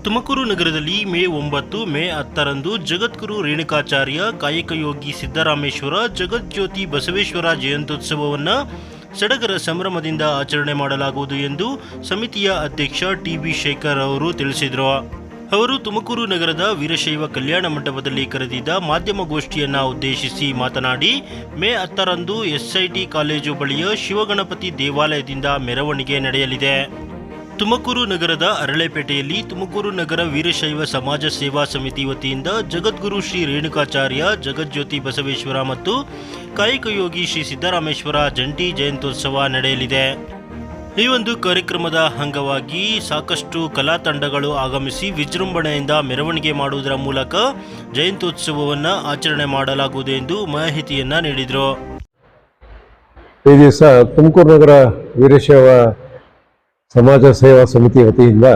ತುಮಕೂರು ನಗರದಲ್ಲಿ ಮೇ 9 ಮೇ 10ರಂದು ಜಗದ್ಗುರು ರೇಣುಕಾಚಾರ್ಯ ಕಾಯಕಯೋಗಿ ಸಿದ್ದರಾಮೇಶ್ವರ ಜಗಜ್ಯೋತಿ ಬಸವೇಶ್ವರ ಜಯಂತ್ಯೋತ್ಸವವನ್ನು ಸಡಗರ ಸಂಭ್ರಮದಿಂದ ಆಚರಣೆ ಮಾಡಲಾಗುವುದು ಎಂದು ಸಮಿತಿಯ ಅಧ್ಯಕ್ಷ ಟಿ.ಬಿ. ಶೇಖರ್ ಅವರು ತಿಳಿಸಿದರು. ಅವರು ತುಮಕೂರು ನಗರದ ವೀರಶೈವ ಕಲ್ಯಾಣ ಮಂಟಪದಲ್ಲಿ ಕರೆದಿದ್ದ ಮಾಧ್ಯಮಗೋಷ್ಠಿಯನ್ನು ಉದ್ದೇಶಿಸಿ ಮಾತನಾಡಿ, ಮೇ 10ರಂದು ಎಸ್ಐಟಿ ಕಾಲೇಜು ಬಳಿಯ ಶಿವಗಣಪತಿ ದೇವಾಲಯದಿಂದ ಮೆರವಣಿಗೆ ನಡೆಯಲಿದೆ. ತುಮಕೂರು ನಗರದ ಅರಳೆಪೇಟೆಯಲ್ಲಿ ತುಮಕೂರು ನಗರ ವೀರಶೈವ ಸಮಾಜ ಸೇವಾ ಸಮಿತಿ ವತಿಯಿಂದ ಜಗದ್ಗುರು ಶ್ರೀ ರೇಣುಕಾಚಾರ್ಯ ಜಗಜ್ಯೋತಿ ಬಸವೇಶ್ವರ ಮತ್ತು ಕಾಯಕಯೋಗಿ ಶ್ರೀ ಸಿದ್ದರಾಮೇಶ್ವರ ಜಂಟಿ ಜಯಂತ್ಯೋತ್ಸವ ನಡೆಯಲಿದೆ. ಈ ಒಂದು ಕಾರ್ಯಕ್ರಮದ ಅಂಗವಾಗಿ ಸಾಕಷ್ಟು ಕಲಾ ತಂಡಗಳು ಆಗಮಿಸಿ ವಿಜೃಂಭಣೆಯಿಂದ ಮೆರವಣಿಗೆ ಮಾಡುವುದರ ಮೂಲಕ ಜಯಂತ್ಯೋತ್ಸವವನ್ನು ಆಚರಣೆ ಮಾಡಲಾಗುವುದು ಎಂದು ಮಾಹಿತಿಯನ್ನ ನೀಡಿದರು. ಈ ದಿವಸ ತುಮಕೂರು ನಗರ ವೀರಶೈವ ಸಮಾಜ ಸೇವಾ ಸಮಿತಿ ವತಿಯಿಂದ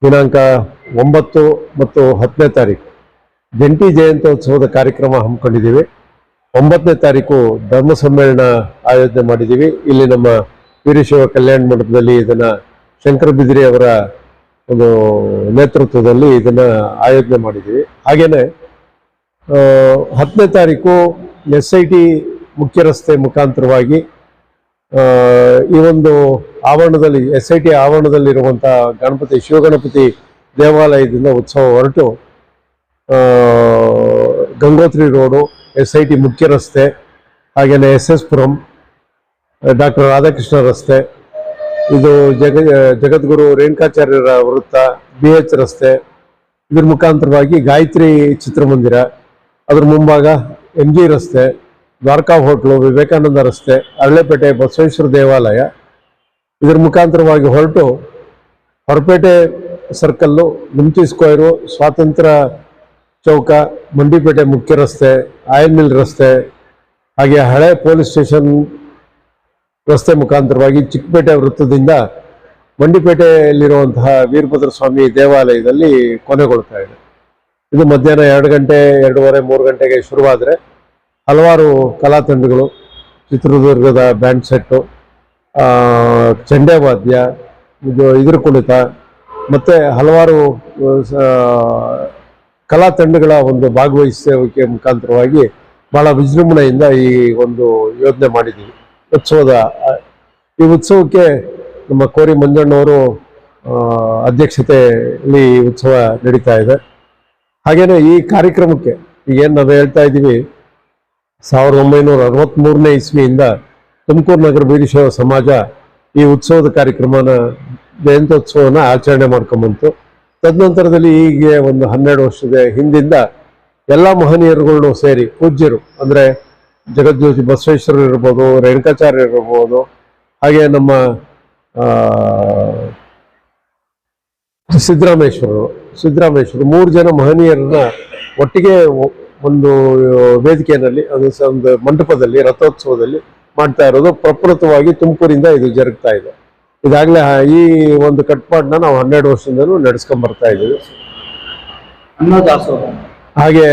ದಿನಾಂಕ 9 ಮತ್ತು 10ನೇ ತಾರೀಕು ಜಂಟಿ ಜಯಂತ್ಯೋತ್ಸವದ ಕಾರ್ಯಕ್ರಮ ಹಮ್ಮಿಕೊಂಡಿದ್ದೀವಿ. 9ನೇ ತಾರೀಕು ಧರ್ಮ ಸಮ್ಮೇಳನ ಆಯೋಜನೆ ಮಾಡಿದ್ದೀವಿ. ಇಲ್ಲಿ ನಮ್ಮ ವೀರಶೈವ ಕಲ್ಯಾಣ ಮಂಟಪದಲ್ಲಿ ಇದನ್ನು ಶಂಕರ ಬಿದಿರಿ ಅವರ ಒಂದು ನೇತೃತ್ವದಲ್ಲಿ ಇದನ್ನು ಆಯೋಜನೆ ಮಾಡಿದ್ದೀವಿ. ಹಾಗೆಯೇ 10ನೇ ತಾರೀಕು SIT ಮುಖ್ಯ ರಸ್ತೆ ಮುಖಾಂತರವಾಗಿ ಈ ಒಂದು ಆವರಣದಲ್ಲಿ SIT ಆವರಣದಲ್ಲಿರುವಂಥ ಗಣಪತಿ ಶಿವಗಣಪತಿ ದೇವಾಲಯದಿಂದ ಉತ್ಸವ ಹೊರಟು ಗಂಗೋತ್ರಿ ರೋಡು, SIT ಮುಖ್ಯ ರಸ್ತೆ, ಹಾಗೆಯೇ SS ಪುರಂ, ಡಾಕ್ಟರ್ ರಾಧಾಕೃಷ್ಣ ರಸ್ತೆ, ಇದು ಜಗದ್ಗುರು ರೇಣುಕಾಚಾರ್ಯರ ವೃತ್ತ, BH ರಸ್ತೆ, ಇದ್ರ ಮುಖಾಂತರವಾಗಿ ಗಾಯತ್ರಿ ಚಿತ್ರಮಂದಿರ, ಅದ್ರ ಮುಂಭಾಗ MG ರಸ್ತೆ, ದ್ವಾರಕಾ ಹೋಟ್ಲು, ವಿವೇಕಾನಂದ ರಸ್ತೆ, ಅರಳೆಪೇಟೆ ಬಸವೇಶ್ವರ ದೇವಾಲಯ, ಇದರ ಮುಖಾಂತರವಾಗಿ ಹೊರಟು ಹೊರಪೇಟೆ ಸರ್ಕಲ್ಲು, ಗುಮ್ತಿ ಸ್ಕ್ವೇರು, ಸ್ವಾತಂತ್ರ್ಯ ಚೌಕ, ಮಂಡಿಪೇಟೆ ಮುಖ್ಯ ರಸ್ತೆ, ಆಯಿಲ್ ಮಿಲ್ ರಸ್ತೆ, ಹಾಗೆ ಹಳೆ ಪೊಲೀಸ್ ಸ್ಟೇಷನ್ ರಸ್ತೆ ಮುಖಾಂತರವಾಗಿ ಚಿಕ್ಕಪೇಟೆ ವೃತ್ತದಿಂದ ಮಂಡಿಪೇಟೆಯಲ್ಲಿರುವಂತಹ ವೀರಭದ್ರ ಸ್ವಾಮಿ ದೇವಾಲಯದಲ್ಲಿ ಕೊನೆಗೊಳ್ತಾ ಇದೆ. ಇದು ಮಧ್ಯಾಹ್ನ 2 ಗಂಟೆ, 2:30, 3 ಗಂಟೆಗೆ ಶುರುವಾದರೆ ಹಲವಾರು ಕಲಾ ತಂಡಗಳು, ಚಿತ್ರದುರ್ಗದ ಬ್ಯಾಂಡ್ ಸೆಟ್ಟು, ಚಂಡೆ ವಾದ್ಯ, ಇದ್ರ ಕುಣಿತ ಮತ್ತು ಹಲವಾರು ಕಲಾ ತಂಡಗಳ ಒಂದು ಭಾಗವಹಿಸುವಿಕೆ ಮುಖಾಂತರವಾಗಿ ಭಾಳ ವಿಜೃಂಭಣೆಯಿಂದ ಈ ಒಂದು ಯೋಜನೆ ಮಾಡಿದ್ದೀವಿ. ಈ ಉತ್ಸವಕ್ಕೆ ನಮ್ಮ ಕೋರಿ ಮಂಜಣ್ಣವರು ಅಧ್ಯಕ್ಷತೆಯಲ್ಲಿ ಈ ಉತ್ಸವ ನಡೀತಾ ಇದೆ. ಹಾಗೆಯೇ ಈ ಕಾರ್ಯಕ್ರಮಕ್ಕೆ ಈಗೇನು ನಾವು ಹೇಳ್ತಾ ಇದ್ದೀವಿ, 1963ನೇ ಇಸ್ವಿಯಿಂದ ತುಮಕೂರು ನಗರ ವೀರಶೈವ ಸಮಾಜ ಈ ಉತ್ಸವದ ಕಾರ್ಯಕ್ರಮನ ಜಯಂತ್ಯೋತ್ಸವನ ಆಚರಣೆ ಮಾಡ್ಕೊಂಬಂತು. ತದನಂತರದಲ್ಲಿ ಈಗ ಒಂದು 12 ವರ್ಷದ ಹಿಂದಿಂದ ಎಲ್ಲ ಮಹನೀಯರುಗಳನ್ನು ಸೇರಿ ಪೂಜ್ಯರು ಅಂದರೆ ಜಗಜ್ಯೋತಿ ಬಸವೇಶ್ವರರು ಇರ್ಬೋದು, ರೇಣುಕಾಚಾರ್ಯ ಇರ್ಬೋದು, ಹಾಗೆ ನಮ್ಮ ಸಿದ್ದರಾಮೇಶ್ವರರು 3 ಜನ ಮಹನೀಯರನ್ನ ಒಟ್ಟಿಗೆ ಒಂದು ವೇದಿಕೆಯಲ್ಲಿ, ಒಂದು ಮಂಟಪದಲ್ಲಿ ರಥೋತ್ಸವದಲ್ಲಿ ಮಾಡ್ತಾ ಇರೋದು ಪ್ರಪ್ರಥಮವಾಗಿ ತುಮಕೂರಿಂದ ಇದು ಜರುಗ್ತಾ ಇದೆ. ಇದಾಗಲೇ ಈ ಒಂದು ಕಟ್ಪಾಡನ್ನ ನಾವು 12 ವರ್ಷದಿಂದಲೂ ನಡೆಸ್ಕೊಂಡ್ ಬರ್ತಾ ಇದ್ದೀವಿ. ಅನ್ನದಾಸೋಹ, ಹಾಗೆ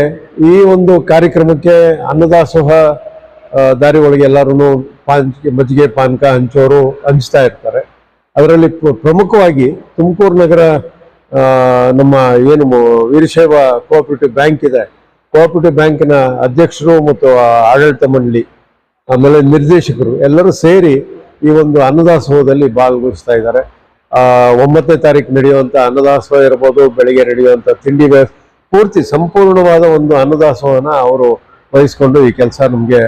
ಈ ಒಂದು ಕಾರ್ಯಕ್ರಮಕ್ಕೆ ಅನ್ನದಾಸೋಹ ದಾರಿ ಒಳಗೆ ಎಲ್ಲರೂ ಮಜ್ಜಿಗೆ ಪಾನಕ ಹಂಚ್ತಾ ಇರ್ತಾರೆ. ಅದರಲ್ಲಿ ಪ್ರಮುಖವಾಗಿ ತುಮಕೂರು ನಗರ ನಮ್ಮ ಏನು ವೀರಶೈವ ಕೋಆಪರೇಟಿವ್ ಬ್ಯಾಂಕ್ ಇದೆ, ಕೋಆಪರೇಟಿವ್ ಬ್ಯಾಂಕಿನ ಅಧ್ಯಕ್ಷರು ಮತ್ತು ಆಡಳಿತ ಮಂಡಳಿ, ಆಮೇಲೆ ನಿರ್ದೇಶಕರು ಎಲ್ಲರೂ ಸೇರಿ ಈ ಒಂದು ಅನ್ನದಾಸೋಹದಲ್ಲಿ ಭಾಗವಹಿಸ್ತಾ ಇದ್ದಾರೆ. 9ನೇ ತಾರೀಕು ನಡೆಯುವಂಥ ಅನ್ನದಾಸೋಹ ಇರ್ಬೋದು, ಬೆಳಿಗ್ಗೆ ನಡೆಯುವಂಥ ತಿಂಡಿ ಪೂರ್ತಿ ಸಂಪೂರ್ಣವಾದ ಒಂದು ಅನ್ನದಾಸೋಹನ ಅವರು ವಹಿಸ್ಕೊಂಡು ಈ ಕೆಲಸ ನಮಗೆ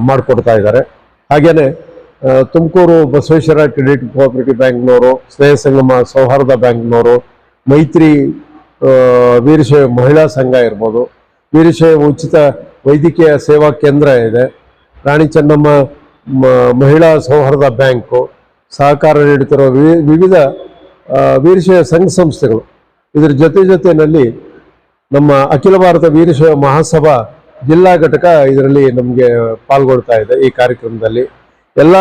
ಮಾಡಿಕೊಡ್ತಾ ಇದ್ದಾರೆ. ಹಾಗೆಯೇ ತುಮಕೂರು ಬಸವೇಶ್ವರ ಕ್ರೆಡಿಟ್ ಕೋಆಪರೇಟಿವ್ ಬ್ಯಾಂಕ್ನವರು, ಸ್ನೇಹ ಸಂಗಮ ಸೌಹಾರ್ದ ಬ್ಯಾಂಕ್ನವರು, ಮೈತ್ರಿ ವೀರಶೈವ ಮಹಿಳಾ ಸಂಘ ಇರ್ಬೋದು, ವೀರಶೈವ ಉಚಿತ ವೈದ್ಯಕೀಯ ಸೇವಾ ಕೇಂದ್ರ ಇದೆ, ರಾಣಿ ಚೆನ್ನಮ್ಮ ಮಹಿಳಾ ಸೌಹಾರ್ದ ಬ್ಯಾಂಕು, ಸಹಕಾರ ನೀಡುತ್ತಿರುವ ವಿವಿಧ ವೀರಶೈವ ಸಂಘ ಸಂಸ್ಥೆಗಳು, ಇದರ ಜೊತೆಯಲ್ಲಿ ನಮ್ಮ ಅಖಿಲ ಭಾರತ ವೀರಶೈವ ಮಹಾಸಭಾ ಜಿಲ್ಲಾ ಘಟಕ ಇದರಲ್ಲಿ ನಮಗೆ ಪಾಲ್ಗೊಳ್ತಾ ಇದೆ. ಈ ಕಾರ್ಯಕ್ರಮದಲ್ಲಿ ಎಲ್ಲ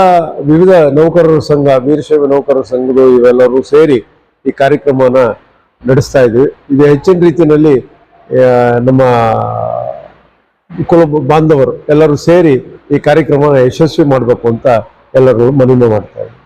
ವಿವಿಧ ನೌಕರರ ಸಂಘ, ವೀರಶೈವ ನೌಕರರ ಸಂಘಗಳು ಇವೆಲ್ಲರೂ ಸೇರಿ ಈ ಕಾರ್ಯಕ್ರಮನ ನಡೆಸ್ತಾ ಇದ್ವಿ. ಇದು ಹೆಚ್ಚಿನ ರೀತಿಯಲ್ಲಿ ನಮ್ಮ ಕುಲ ಬಾಂಧವರು ಎಲ್ಲರೂ ಸೇರಿ ಈ ಕಾರ್ಯಕ್ರಮ ಯಶಸ್ವಿ ಮಾಡಬೇಕು ಅಂತ ಎಲ್ಲರೂ ಮನವಿ ಮಾಡ್ತಾ ಇದ್ದೀವಿ.